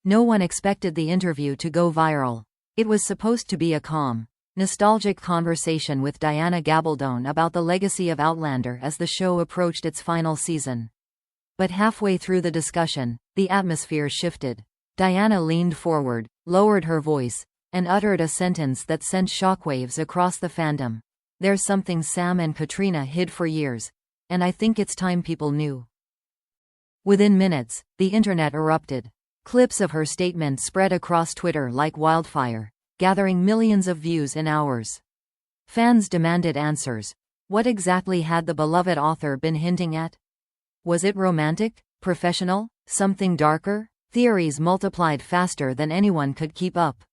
No one expected the interview to go viral. It was supposed to be a calm, nostalgic conversation with Diana Gabaldon about the legacy of Outlander as the show approached its final season. But halfway through the discussion, the atmosphere shifted. Diana leaned forward, lowered her voice, and uttered a sentence that sent shockwaves across the fandom. "There's something Sam and Caitriona hid for years, and I think it's time people knew." Within minutes, the internet erupted. Clips of her statement spread across Twitter like wildfire, gathering millions of views in hours. Fans demanded answers. What exactly had the beloved author been hinting at? Was it romantic, professional, something darker? Theories multiplied faster than anyone could keep up.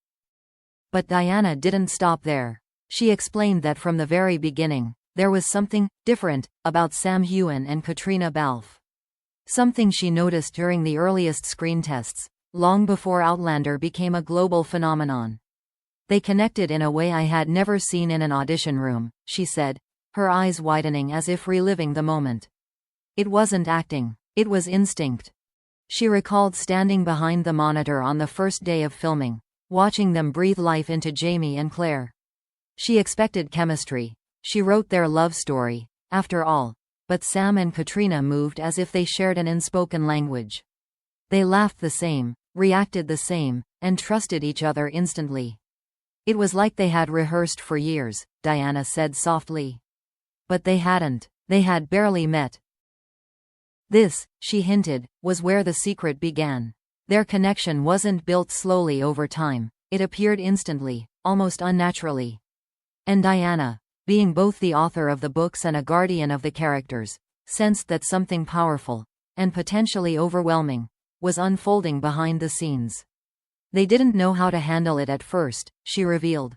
But Diana didn't stop there. She explained that from the very beginning, there was something different about Sam Heughan and Caitriona Balfe. Something she noticed during the earliest screen tests, long before Outlander became a global phenomenon. "They connected in a way I had never seen in an audition room," she said, her eyes widening as if reliving the moment. "It wasn't acting, it was instinct." She recalled standing behind the monitor on the first day of filming, watching them breathe life into Jamie and Claire. She expected chemistry. She wrote their love story, after all, but Sam and Caitriona moved as if they shared an unspoken language. They laughed the same, reacted the same, and trusted each other instantly. "It was like they had rehearsed for years," Diana said softly. But they hadn't. They had barely met. This, she hinted, was where the secret began. Their connection wasn't built slowly over time, it appeared instantly, almost unnaturally. And Diana, being both the author of the books and a guardian of the characters, sensed that something powerful, and potentially overwhelming, was unfolding behind the scenes. "They didn't know how to handle it at first," she revealed.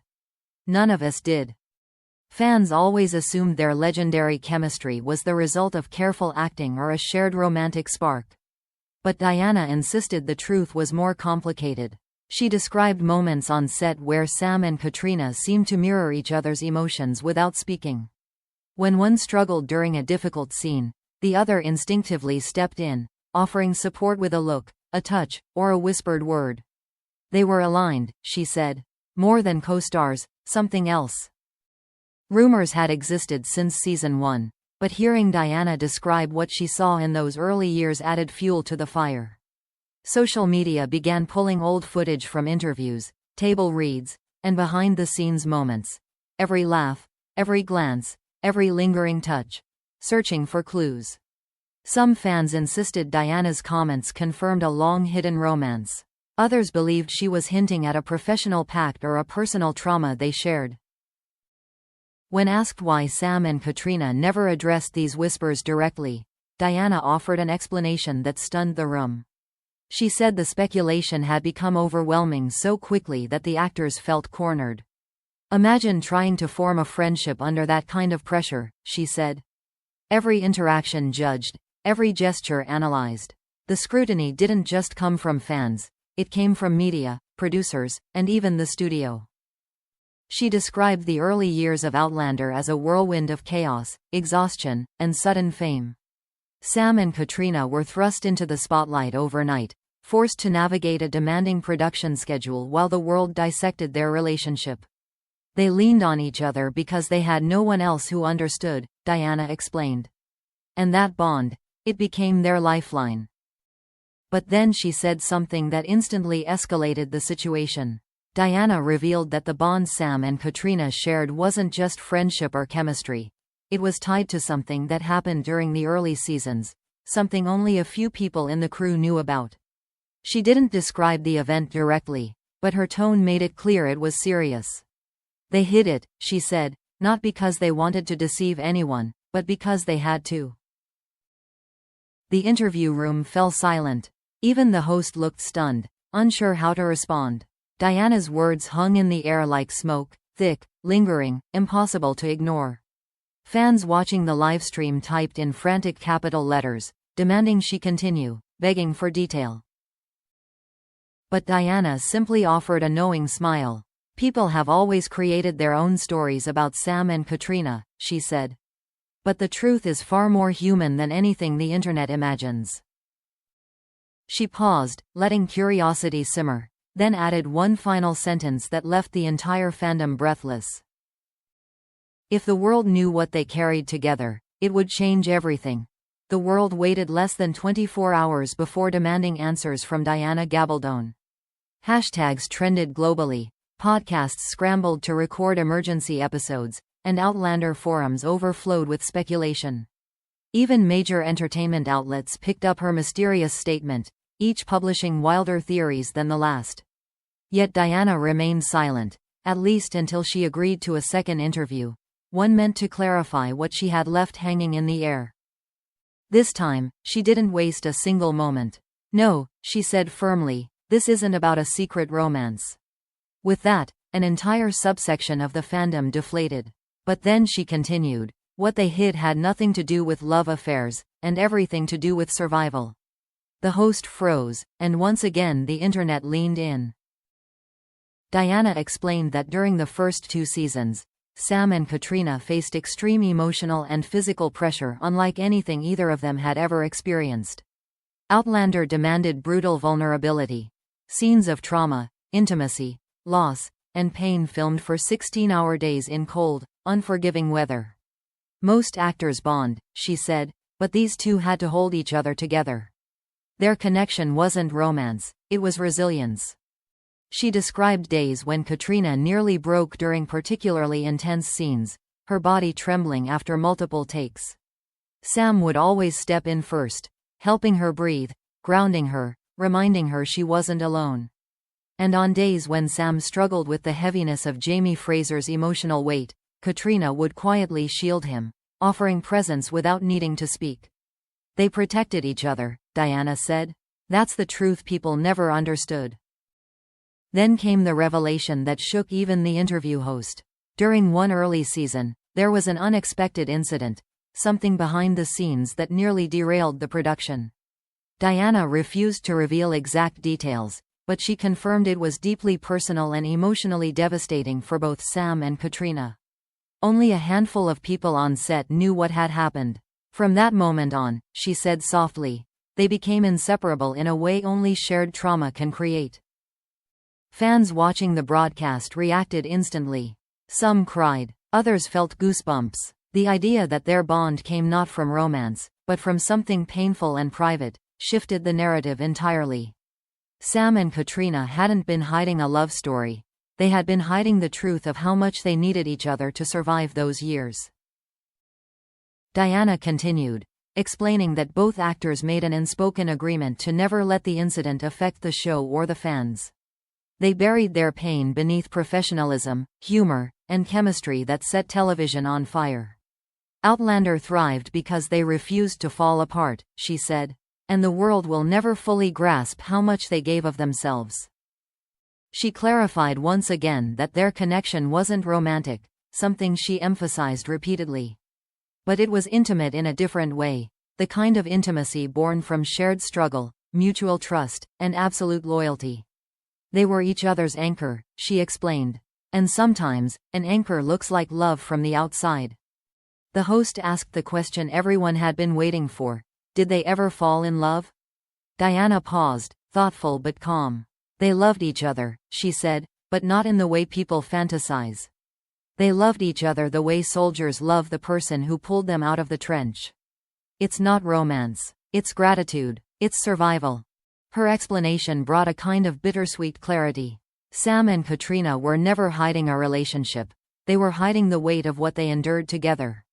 "None of us did. Fans always assumed their legendary chemistry was the result of careful acting or a shared romantic spark. But Diana insisted the truth was more complicated. She described moments on set where Sam and Caitriona seemed to mirror each other's emotions without speaking. When one struggled during a difficult scene, the other instinctively stepped in, offering support with a look, a touch, or a whispered word. They were aligned, she said. More than co-stars, something else. Rumors had existed since season 1, but hearing Diana describe what she saw in those early years added fuel to the fire. Social media began pulling old footage from interviews, table reads, and behind-the-scenes moments. Every laugh, every glance, every lingering touch. Searching for clues. Some fans insisted Diana's comments confirmed a long-hidden romance. Others believed she was hinting at a professional pact or a personal trauma they shared. When asked why Sam and Caitriona never addressed these whispers directly, Diana offered an explanation that stunned the room. She said the speculation had become overwhelming so quickly that the actors felt cornered. "Imagine trying to form a friendship under that kind of pressure," she said. Every interaction judged, every gesture analyzed. The scrutiny didn't just come from fans, it came from media, producers, and even the studio. She described the early years of Outlander as a whirlwind of chaos, exhaustion, and sudden fame. Sam and Caitriona were thrust into the spotlight overnight, forced to navigate a demanding production schedule while the world dissected their relationship. "They leaned on each other because they had no one else who understood," Diana explained. "And that bond, it became their lifeline." But then she said something that instantly escalated the situation. Diana revealed that the bond Sam and Caitriona shared wasn't just friendship or chemistry. It was tied to something that happened during the early seasons, something only a few people in the crew knew about. She didn't describe the event directly, but her tone made it clear it was serious. "They hid it," she said, "not because they wanted to deceive anyone, but because they had to." The interview room fell silent. Even the host looked stunned, unsure how to respond. Diana's words hung in the air like smoke, thick, lingering, impossible to ignore. Fans watching the livestream typed in frantic capital letters, demanding she continue, begging for detail. But Diana simply offered a knowing smile. "People have always created their own stories about Sam and Caitriona," she said. "But the truth is far more human than anything the internet imagines." She paused, letting curiosity simmer, then added one final sentence that left the entire fandom breathless. If the world knew what they carried together, it would change everything. The world waited less than 24 hours before demanding answers from Diana Gabaldon. Hashtags trended globally, podcasts scrambled to record emergency episodes, and Outlander forums overflowed with speculation. Even major entertainment outlets picked up her mysterious statement, each publishing wilder theories than the last. Yet Diana remained silent, at least until she agreed to a second interview, one meant to clarify what she had left hanging in the air. This time, she didn't waste a single moment. "No," she said firmly, "this isn't about a secret romance." With that, an entire subsection of the fandom deflated. But then she continued, "What they hid had nothing to do with love affairs, and everything to do with survival." The host froze, and once again the internet leaned in. Diana explained that during the first 2 seasons, Sam and Caitríona faced extreme emotional and physical pressure unlike anything either of them had ever experienced. Outlander demanded brutal vulnerability. Scenes of trauma, intimacy, loss, and pain filmed for 16-hour days in cold, unforgiving weather. "Most actors bond," she said, "but these two had to hold each other together. Their connection wasn't romance, it was resilience." She described days when Caitríona nearly broke during particularly intense scenes, her body trembling after multiple takes. Sam would always step in first, helping her breathe, grounding her, reminding her she wasn't alone. And on days when Sam struggled with the heaviness of Jamie Fraser's emotional weight, Caitríona would quietly shield him, offering presence without needing to speak. "They protected each other," Diana said. "That's the truth people never understood." Then came the revelation that shook even the interview host. During one early season, there was an unexpected incident, something behind the scenes that nearly derailed the production. Diana refused to reveal exact details, but she confirmed it was deeply personal and emotionally devastating for both Sam and Caitríona. Only a handful of people on set knew what had happened. "From that moment on," she said softly, "they became inseparable in a way only shared trauma can create." Fans watching the broadcast reacted instantly. Some cried, others felt goosebumps. The idea that their bond came not from romance, but from something painful and private, shifted the narrative entirely. Sam and Caitríona hadn't been hiding a love story. They had been hiding the truth of how much they needed each other to survive those years. Diana continued, explaining that both actors made an unspoken agreement to never let the incident affect the show or the fans. They buried their pain beneath professionalism, humor, and chemistry that set television on fire. "Outlander thrived because they refused to fall apart," she said, "and the world will never fully grasp how much they gave of themselves." She clarified once again that their connection wasn't romantic, something she emphasized repeatedly. But it was intimate in a different way, the kind of intimacy born from shared struggle, mutual trust, and absolute loyalty. They were each other's anchor, she explained. And sometimes, an anchor looks like love from the outside. The host asked the question everyone had been waiting for: did they ever fall in love? Diana paused, thoughtful but calm. "They loved each other," she said, "but not in the way people fantasize. They loved each other the way soldiers love the person who pulled them out of the trench. It's not romance. It's gratitude. It's survival." Her explanation brought a kind of bittersweet clarity. Sam and Caitríona were never hiding a relationship. They were hiding the weight of what they endured together.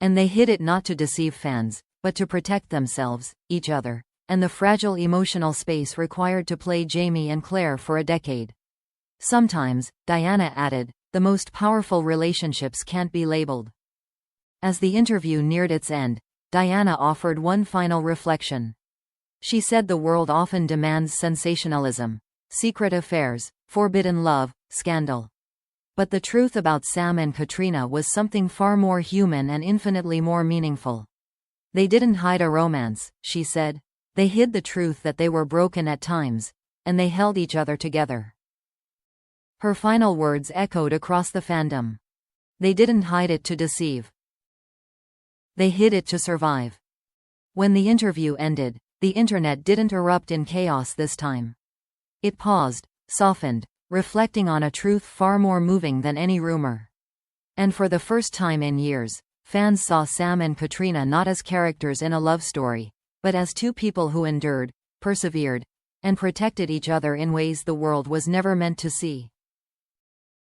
And they hid it not to deceive fans, but to protect themselves, each other, and the fragile emotional space required to play Jamie and Claire for a decade. Sometimes, Diana added, the most powerful relationships can't be labeled. As the interview neared its end, Diana offered one final reflection. She said the world often demands sensationalism, secret affairs, forbidden love, scandal. But the truth about Sam and Caitríona was something far more human and infinitely more meaningful. They didn't hide a romance, she said. They hid the truth that they were broken at times, and they held each other together. Her final words echoed across the fandom. They didn't hide it to deceive. They hid it to survive. When the interview ended, The internet didn't erupt in chaos this time. It paused, softened, reflecting on a truth far more moving than any rumor. And for the first time in years, fans saw Sam and Caitríona not as characters in a love story, but as two people who endured, persevered, and protected each other in ways the world was never meant to see.